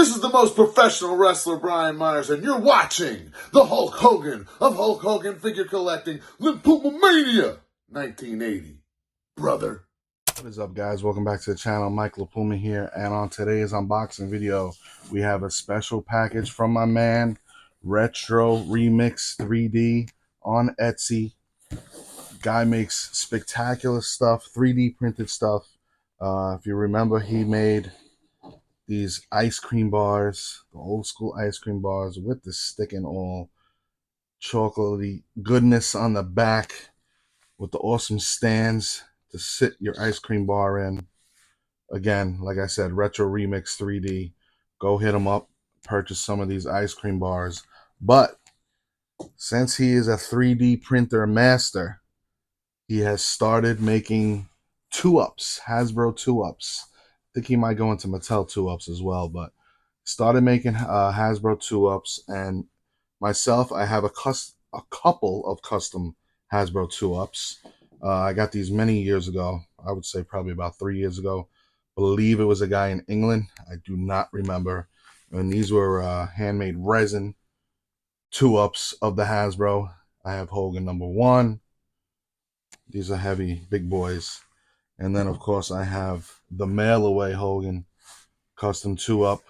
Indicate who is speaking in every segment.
Speaker 1: This is the most professional wrestler, Brian Myers, and you're watching the Hulk Hogan of Hulk Hogan Figure Collecting, Lymphoma Mania 1980. Brother.
Speaker 2: What is up, guys? Welcome back to the channel. Mike Lapuma here, and on today's unboxing video, we have a special package from my man, Retro Remix 3D on Etsy. Guy makes spectacular stuff, 3D printed stuff. If you remember, he made these ice cream bars, the old school ice cream bars with the stick and all, chocolatey goodness on the back with the awesome stands to sit your ice cream bar in. Again, like I said, Retro Remix 3D. Go hit him up, purchase some of these ice cream bars. But since he is a 3D printer master, he has started making 2-ups, Hasbro 2-ups. I think he might go into Mattel 2-ups as well, but started making Hasbro 2-ups. And myself, I have a couple of custom Hasbro 2-ups. I got these many years ago. I would say probably about 3 years ago. Believe it was a guy in England. I do not remember. And these were handmade resin 2-ups of the Hasbro. I have Hogan #1. These are heavy, big boys. And then, of course, I have the mail-away Hogan custom 2-up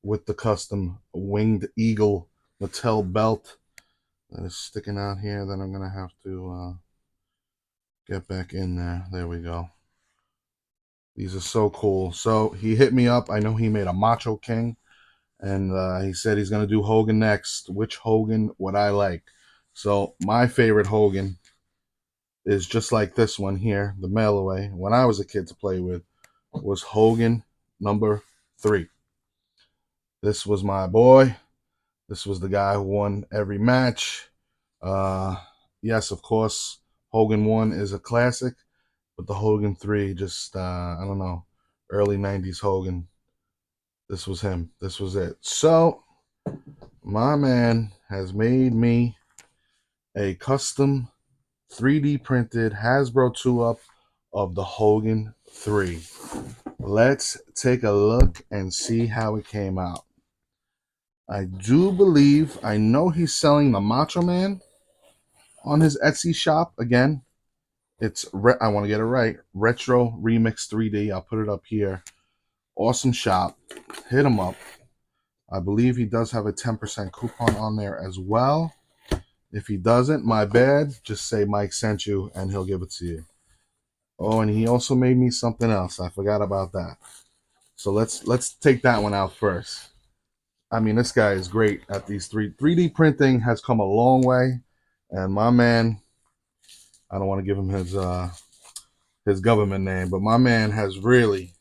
Speaker 2: with the custom winged eagle Mattel belt that is sticking out here that I'm going to have to get back in there. There we go. These are so cool. So he hit me up. I know he made a Macho King, and he said he's going to do Hogan next. Which Hogan would I like? So my favorite Hogan is just like this one here, the mail away. When I was a kid to play with was Hogan #3. This was my boy. This was the guy who won every match. Yes, of course, Hogan 1 is a classic, but the Hogan 3, just, I don't know, early 90s Hogan. This was him. This was it. So, my man has made me a custom 3D printed Hasbro 2-up of the Hogan 3. Let's take a look and see how it came out. I do believe, I know he's selling the Macho Man on his Etsy shop. Again, it's, I want to get it right, Retro Remix 3D. I'll put it up here. Awesome shop. Hit him up. I believe he does have a 10% coupon on there as well. If he doesn't, my bad. Just say Mike sent you and he'll give it to you. Oh, and he also made me something else. I forgot about that. So let's take that one out first. I mean, this guy is great at these 3D printing has come a long way. And my man, I don't want to give him his government name, but my man has really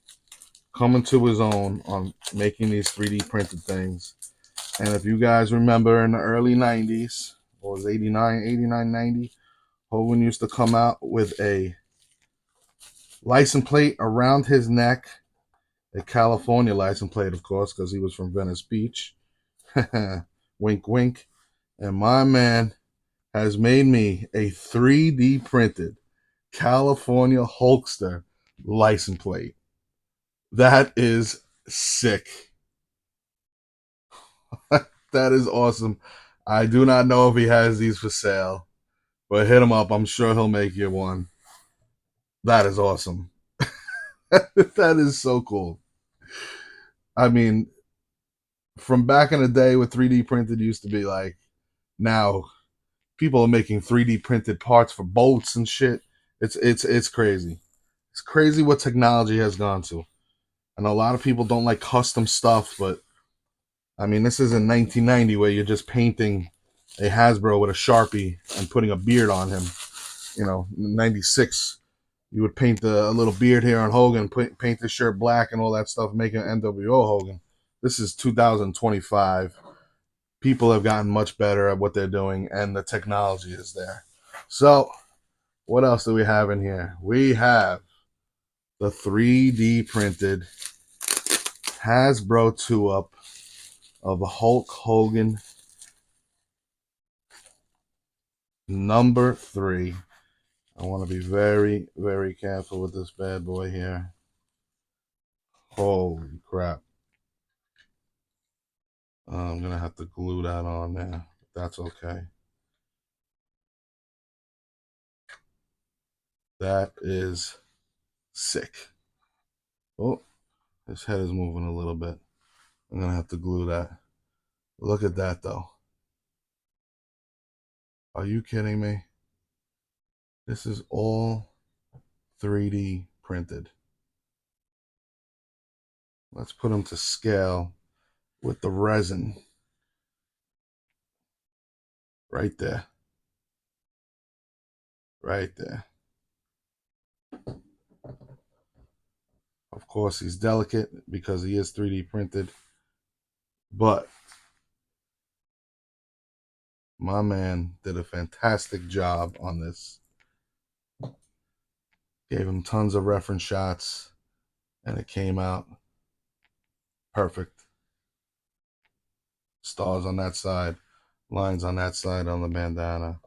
Speaker 2: come into his own on making these 3D printed things. And if you guys remember in the early 90s, or was 89, 90, Hogan used to come out with a license plate around his neck, a California license plate, of course, because he was from Venice Beach. Wink, wink. And my man has made me a 3D printed California Hulkster license plate. That is sick. That is awesome. I do not know if he has these for sale, but hit him up. I'm sure he'll make you one. That is awesome. That is so cool. I mean, from back in the day with 3D printed used to be like, now people are making 3D printed parts for boats and shit. It's crazy. It's crazy what technology has gone to. And a lot of people don't like custom stuff, but I mean, this isn't 1990 where you're just painting a Hasbro with a Sharpie and putting a beard on him. You know, 96, you would paint a little beard here on Hogan, paint the shirt black and all that stuff, make an NWO Hogan. This is 2025. People have gotten much better at what they're doing, and the technology is there. So, what else do we have in here? We have the 3D printed Hasbro 2-up of Hulk Hogan #3. I want to be very, very careful with this bad boy here. Holy crap. I'm going to have to glue that on there. That's okay. That is sick. Oh, his head is moving a little bit. I'm going to have to glue that. Look at that, though. Are you kidding me? This is all 3D printed. Let's put them to scale with the resin. Right there. Right there. Of course, he's delicate because he is 3D printed. But my man did a fantastic job on this. Gave him tons of reference shots, and it came out perfect. Stars on that side, lines on that side on the bandana.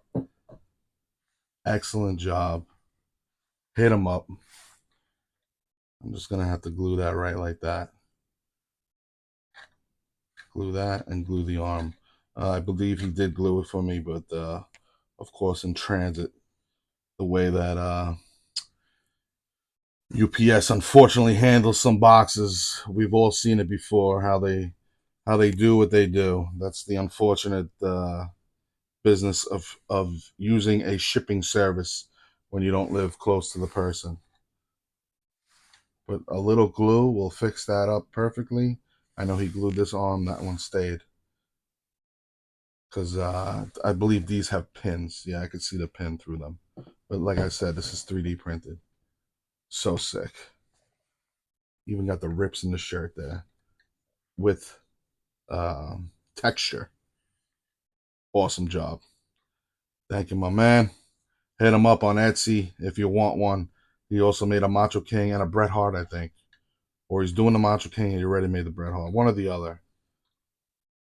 Speaker 2: Excellent job. Hit him up. I'm just going to have to glue that right like that. Glue that and glue the arm. I believe he did glue it for me, but of course in transit, the way that UPS unfortunately handles some boxes, we've all seen it before, how they do what they do. That's the unfortunate business of using a shipping service when you don't live close to the person. But a little glue will fix that up perfectly. I know he glued this arm, that one stayed. Because I believe these have pins. Yeah, I could see the pin through them. But like I said, this is 3D printed. So sick. Even got the rips in the shirt there with texture. Awesome job. Thank you, my man. Hit him up on Etsy if you want one. He also made a Macho King and a Bret Hart, I think. Or he's doing the Macho King and he already made the Bret Hart. One or the other.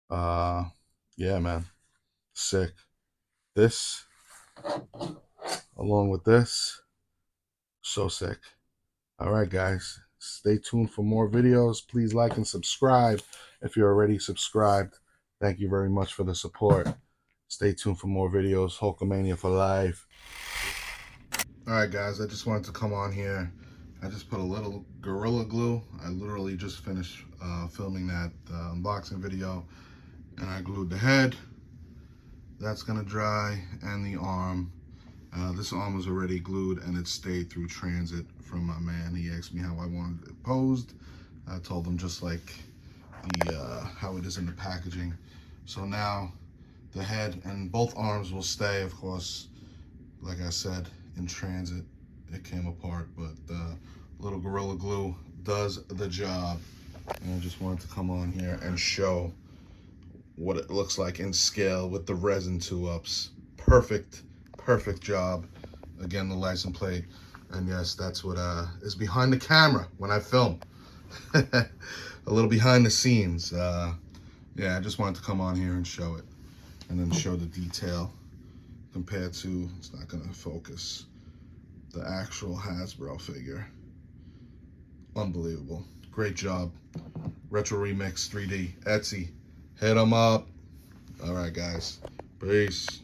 Speaker 2: Yeah, man. Sick. This, along with this, so sick. All right, guys. Stay tuned for more videos. Please like and subscribe if you're already subscribed. Thank you very much for the support. Stay tuned for more videos. Hulkamania for life. All right, guys. I just wanted to come on here. I just put a little Gorilla Glue. I literally just finished filming that unboxing video. And I glued the head. That's going to dry. And the arm. This arm was already glued and it stayed through transit from my man. He asked me how I wanted it posed. I told him just like how it is in the packaging. So now the head and both arms will stay, of course. Like I said, in transit, it came apart, but the little Gorilla Glue does the job. And I just wanted to come on here and show what it looks like in scale with the resin 2-ups. Perfect job. Again, the license plate. And yes, that's what is behind the camera when I film. A little behind the scenes. Yeah, I just wanted to come on here and show it. And then show the detail compared to, it's not going to focus, the actual Hasbro figure. Unbelievable. Great job. Retro Remix 3D. Etsy. Hit them up. All right, guys. Peace.